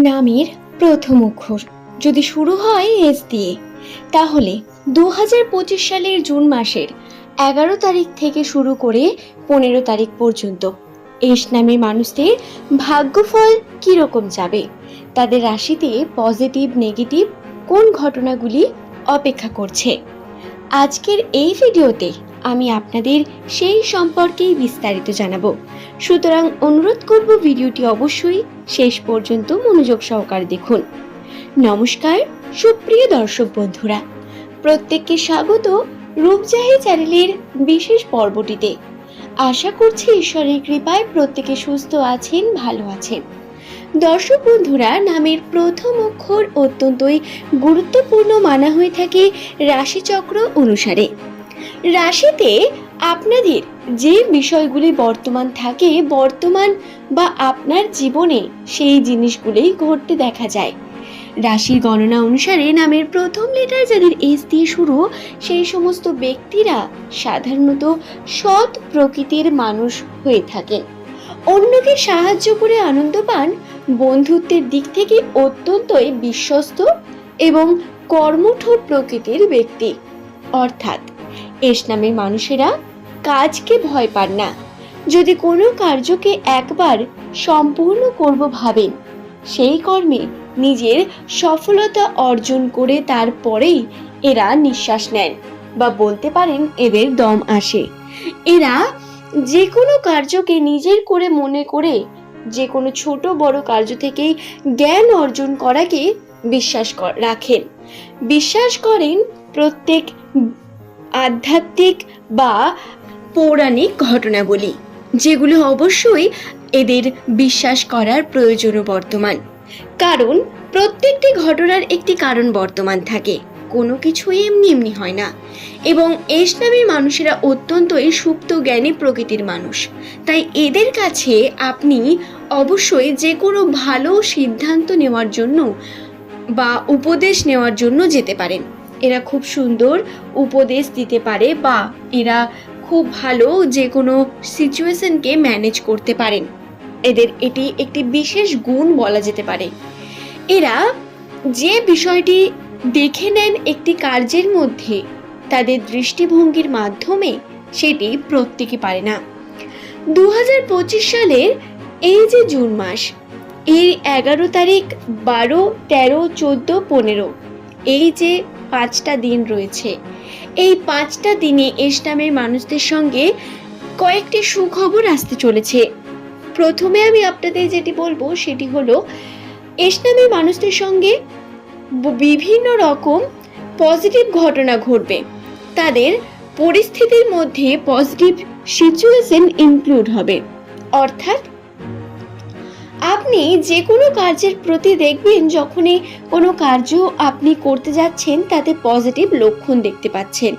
নামের প্রথম অক্ষর যদি শুরু হয় এস দিয়ে, তাহলে 2025 সালের জুন মাসের 11 তারিখ থেকে শুরু করে 15 তারিখ পর্যন্ত এস নামের মানুষদের ভাগ্যফল কীরকম যাবে, তাদের রাশিতে পজিটিভ নেগেটিভ কোন ঘটনাগুলি অপেক্ষা করছে। আজকের এই ভিডিওতে আমি আপনাদের সেই সম্পর্কেই বিস্তারিত জানাবো। সুতরাং অনুরোধ করব ভিডিওটি অবশ্যই শেষ পর্যন্ত মনোযোগ সহকারে দেখুন। নমস্কার সুপ্রিয় দর্শক বন্ধুরা, প্রত্যেককে স্বাগত রূপজাহি চ্যানেলের বিশেষ পর্বটিতে। আশা করছি ঈশ্বরের কৃপায় প্রত্যেকে সুস্থ আছেন, ভালো আছেন। দর্শক বন্ধুরা, নামের প্রথম অক্ষর অত্যন্তই গুরুত্বপূর্ণ মানা হয়ে থাকে রাশিচক্র অনুসারে। রাশিতে আপনাদের যে বিষয়গুলি বর্তমান থাকে, বর্তমান বা আপনার জীবনে সেই জিনিসগুলোই ঘটতে দেখা যায়। রাশির গণনা অনুসারে নামের প্রথম লেটার যাদের এস দিয়ে শুরু, সেই সমস্ত ব্যক্তিরা সাধারণত সৎ প্রকৃতির মানুষ হয়ে থাকেন। অন্যকে সাহায্য করে আনন্দ পান, বন্ধুত্বের দিক থেকে অত্যন্তই বিশ্বস্ত এবং কর্মঠ প্রকৃতির ব্যক্তি। অর্থাৎ এস নামের মানুষেরা কাজকে ভয় পান না। যদি কোনো কার্যকে একবার সম্পূর্ণ করব ভাবেন, সেই কর্মে নিজের সফলতা অর্জন করে তারপরেই এরা নিঃশ্বাস নেন, বা বলতে পারেন এদের দম আসে। এরা যে কোনো কার্যকে নিজের করে মনে করে যে কোনো ছোট বড় কার্য থেকেই জ্ঞান অর্জন করাকে রাখেন। বিশ্বাস করেন প্রত্যেক আধ্যাত্মিক বা পৌরাণিক ঘটনাবলী, যেগুলো অবশ্যই এদের বিশ্বাস করার প্রয়োজন বর্তমান। কারণ প্রত্যেকটি ঘটনার একটি কারণ বর্তমান থাকে, কোনো কিছুই এমনি এমনি হয় না। এবং এস নামের মানুষেরা অত্যন্তই সুপ্ত জ্ঞানী প্রকৃতির মানুষ। তাই এদের কাছে আপনি অবশ্যই যে কোনো ভালো সিদ্ধান্ত নেওয়ার জন্য বা উপদেশ নেওয়ার জন্য যেতে পারেন। এরা খুব সুন্দর উপদেশ দিতে পারে, বা এরা খুব ভালো যে কোনো সিচুয়েশনকে ম্যানেজ করতে পারেন। এদের এটি একটি বিশেষ গুণ বলা যেতে পারে। এরা যে বিষয়টি দেখে নেন একটি কার্যের মধ্যে, তাদের দৃষ্টিভঙ্গির মাধ্যমে সেটি প্রত্যেকে পারে না। 2025 সালের এই যে জুন মাস, এই 11 তারিখ, 12, 13, 14, 15 এই যে 5টা দিন রয়েছে, এই 5টা দিনে এস নামের মানুষদের সঙ্গে কয়েকটি সুখবর আসতে চলেছে। প্রথমে আমি আপনাদের যেটি বলবো সেটি হলো, এস নামের মানুষদের সঙ্গে বিভিন্ন রকম পজিটিভ ঘটনা ঘটবে। তাদের পরিস্থিতির মধ্যে পজিটিভ সিচুয়েশন ইনক্লুড হবে। অর্থাৎ আপনি যে কোনো কার্যের প্রতি দেখবেন, যখনই কোনো কার্য আপনি করতে যাচ্ছেন তাতে পজিটিভ লক্ষণ দেখতে পাচ্ছেন,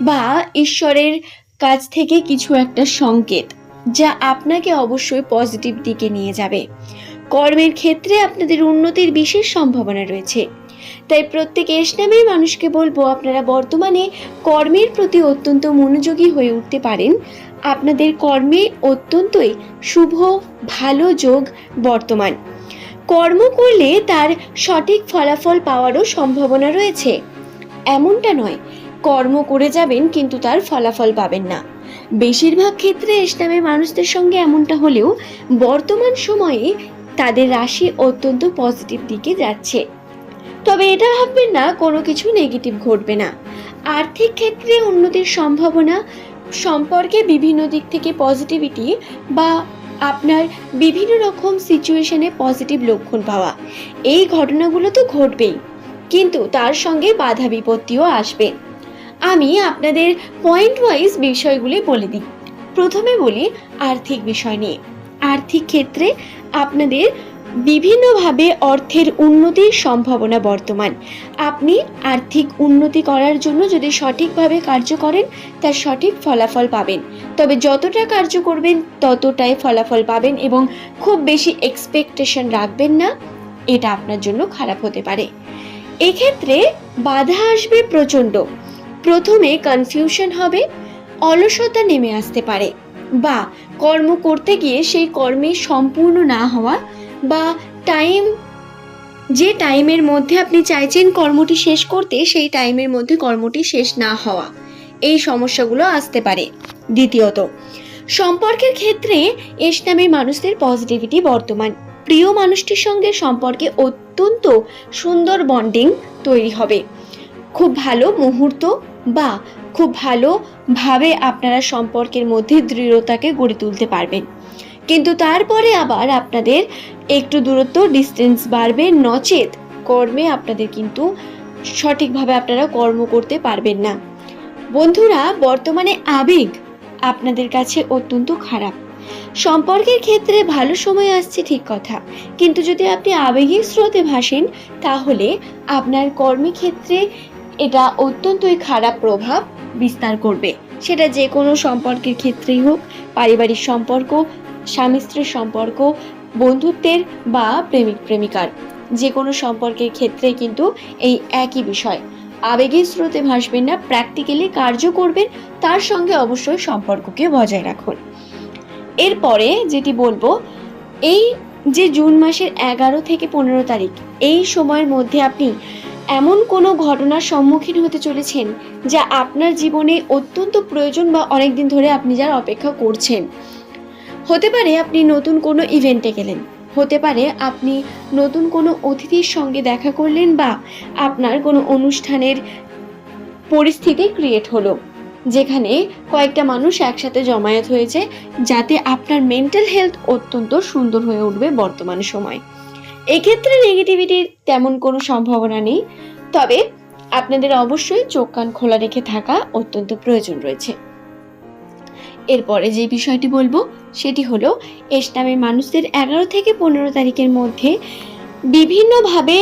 বা ঈশ্বরের কাছ থেকে কিছু একটা সংকেত যা আপনাকে অবশ্যই পজিটিভ দিকে নিয়ে যাবে। কর্মের ক্ষেত্রে আপনাদের উন্নতির বিশেষ সম্ভাবনা রয়েছে। তাই প্রত্যেক এস নামের মানুষকে বলবো, আপনারা বর্তমানে কর্মের প্রতি অত্যন্ত মনোযোগী হয়ে উঠতে পারেন। আপনাদের কর্মে অত্যন্তই শুভ ভালো যোগ বর্তমান। কর্ম করলে তার সঠিক ফলাফল পাওয়ারও সম্ভাবনা রয়েছে। এমনটা নয় কর্ম করে যাবেন কিন্তু তার ফলাফল পাবেন না। বেশিরভাগ ক্ষেত্রে এস নামের মানুষদের সঙ্গে এমনটা হলেও বর্তমান সময়ে তাদের রাশি অত্যন্ত পজিটিভ দিকে যাচ্ছে। তবে এটা ভাববেন না কোনো কিছু নেগেটিভ ঘটবে না। আর্থিক ক্ষেত্রে উন্নতির সম্ভাবনা, সম্পর্কে বিভিন্ন দিক থেকে পজিটিভিটি, বা আপনার বিভিন্ন রকম সিচুয়েশনে পজিটিভ লক্ষণ পাওয়া, এই ঘটনাগুলো তো ঘটবেই, কিন্তু তার সঙ্গে বাধা বিপত্তিও আসবে। আমি আপনাদের পয়েন্ট ওয়াইজ বিষয়গুলি বলে দিই। প্রথমে বলি আর্থিক বিষয় নিয়ে। আর্থিক ক্ষেত্রে আপনাদের বিভিন্নভাবে অর্থের উন্নতির সম্ভাবনা বর্তমান। আপনি আর্থিক উন্নতি করার জন্য যদি সঠিকভাবে কার্য করেন, তার সঠিক ফলাফল পাবেন। তবে যতটা কার্য করবেন ততটাই ফলাফল পাবেন, এবং খুব বেশি এক্সপেকটেশন রাখবেন না, এটা আপনার জন্য খারাপ হতে পারে। এক্ষেত্রে বাধা আসবে প্রচণ্ড। প্রথমে কনফিউশন হবে, অলসতা নেমে আসতে পারে, বা কর্ম করতে গিয়ে সেই কর্মে সম্পূর্ণ না হওয়া, বা টাইম, যে টাইমের মধ্যে আপনি চাইছেন কর্মটি শেষ করতে, সেই টাইমের মধ্যে কর্মটি শেষ না হওয়া, এই সমস্যাগুলো আসতে পারে। দ্বিতীয়ত, সম্পর্কের ক্ষেত্রে এস নামের মানুষদের পজিটিভিটি বর্তমান। প্রিয় মানুষটির সঙ্গে সম্পর্কে অত্যন্ত সুন্দর বন্ডিং তৈরি হবে। খুব ভালো মুহূর্ত বা খুব ভালোভাবে আপনারা সম্পর্কের মধ্যে দৃঢ়তাকে গড়ে তুলতে পারবেন। কিন্তু তারপরে আবার আপনাদের একটু দূরত্ব, ডিস্টেন্স বাড়বে, নচেত কর্মে আপনাদের কিন্তু সঠিকভাবে আপনারা কর্ম করতে পারবেন না। বন্ধুরা, বর্তমানে আবেগ আপনাদের কাছে অত্যন্ত খারাপ। সম্পর্কের ক্ষেত্রে ভালো সময় আসছে ঠিক কথা, কিন্তু যদি আপনি আবেগের স্রোতে ভাসেন তাহলে আপনার কর্মক্ষেত্রে এটা অত্যন্তই খারাপ প্রভাব বিস্তার করবে। সেটা যে কোনো সম্পর্কের ক্ষেত্রেই হোক, পারিবারিক সম্পর্ক, স্বামী স্ত্রীর সম্পর্ক, বন্ধুত্বের বা প্রেমিক প্রেমিকার, যে কোনো সম্পর্কের ক্ষেত্রে কিন্তু এই একই বিষয়। আবেগের স্রোতে ভাসবেন না, প্র্যাকটিক্যালি কার্য করবেন, তার সঙ্গে অবশ্যই সম্পর্ককে বজায় রাখুন। এরপরে যেটি বলবো, এই যে জুন মাসের 11 থেকে 15 তারিখ, এই সময়ের মধ্যে আপনি এমন কোনো ঘটনার সম্মুখীন হতে চলেছেন যা আপনার জীবনে অত্যন্ত প্রয়োজন বা অনেকদিন ধরে আপনি যার অপেক্ষা করছেন। হতে পারে আপনি নতুন কোনো ইভেন্টে গেলেন, হতে পারে আপনি নতুন কোনো অতিথির সঙ্গে দেখা করলেন, বা আপনার কোনো অনুষ্ঠানের পরিস্থিতি ক্রিয়েট হলো যেখানে কয়েকটা মানুষ একসাথে জমায়েত হয়েছে, যাতে আপনার মেন্টাল হেলথ অত্যন্ত সুন্দর হয়ে উঠবে বর্তমান সময়। এক্ষেত্রে নেগেটিভিটির তেমন কোনো সম্ভাবনা নেই, তবে আপনাদের অবশ্যই চোখ কান খোলা রেখে থাকা অত্যন্ত প্রয়োজন রয়েছে। এরপরে যে বিষয়টি বলবো সেটি হলো, এস নামের মানুষদের 11 থেকে 15 তারিখের মধ্যে বিভিন্নভাবে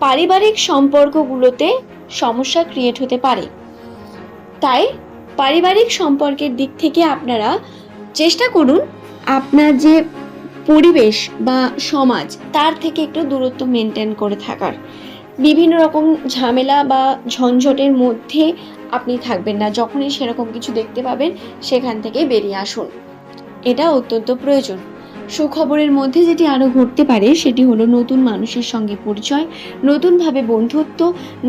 পারিবারিক সম্পর্কগুলোতে সমস্যা ক্রিয়েট হতে পারে। তাই পারিবারিক সম্পর্কের দিক থেকে আপনারা চেষ্টা করুন আপনার যে পরিবেশ বা সমাজ, তার থেকে একটু দূরত্ব মেনটেন করে থাকার। বিভিন্ন রকম ঝামেলা বা ঝঞ্ঝটের মধ্যে আপনি থাকবেন না। যখনই সেরকম কিছু দেখতে পাবেন সেখান থেকে বেরিয়ে আসুন, এটা অত্যন্ত প্রয়োজন। সুখবরের মধ্যে যেটি আরও ঘটতে পারে সেটি হলো নতুন মানুষের সঙ্গে পরিচয়, নতুনভাবে বন্ধুত্ব,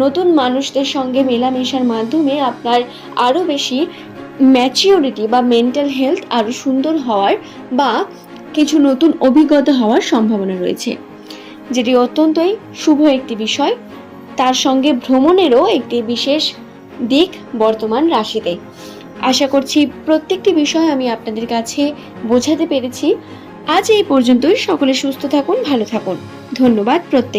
নতুন মানুষদের সঙ্গে মেলামেশার মাধ্যমে আপনার আরও বেশি ম্যাচিউরিটি বা মেন্টাল হেলথ আরও সুন্দর হওয়ার বা কিছু নতুন অভিজ্ঞতা হওয়ার সম্ভাবনা রয়েছে, যেটি অত্যন্তই শুভ একটি বিষয়। তার সঙ্গে ভ্রমণেরও একটি বিশেষ দিক বর্তমান রাশিতে। আশা করছি প্রত্যেকটি বিষয় আমি আপনাদের কাছে বোঝাতে পেরেছি। আজ এই পর্যন্তই। সকলে সুস্থ থাকুন, ভালো থাকুন। ধন্যবাদ প্রত্যেক।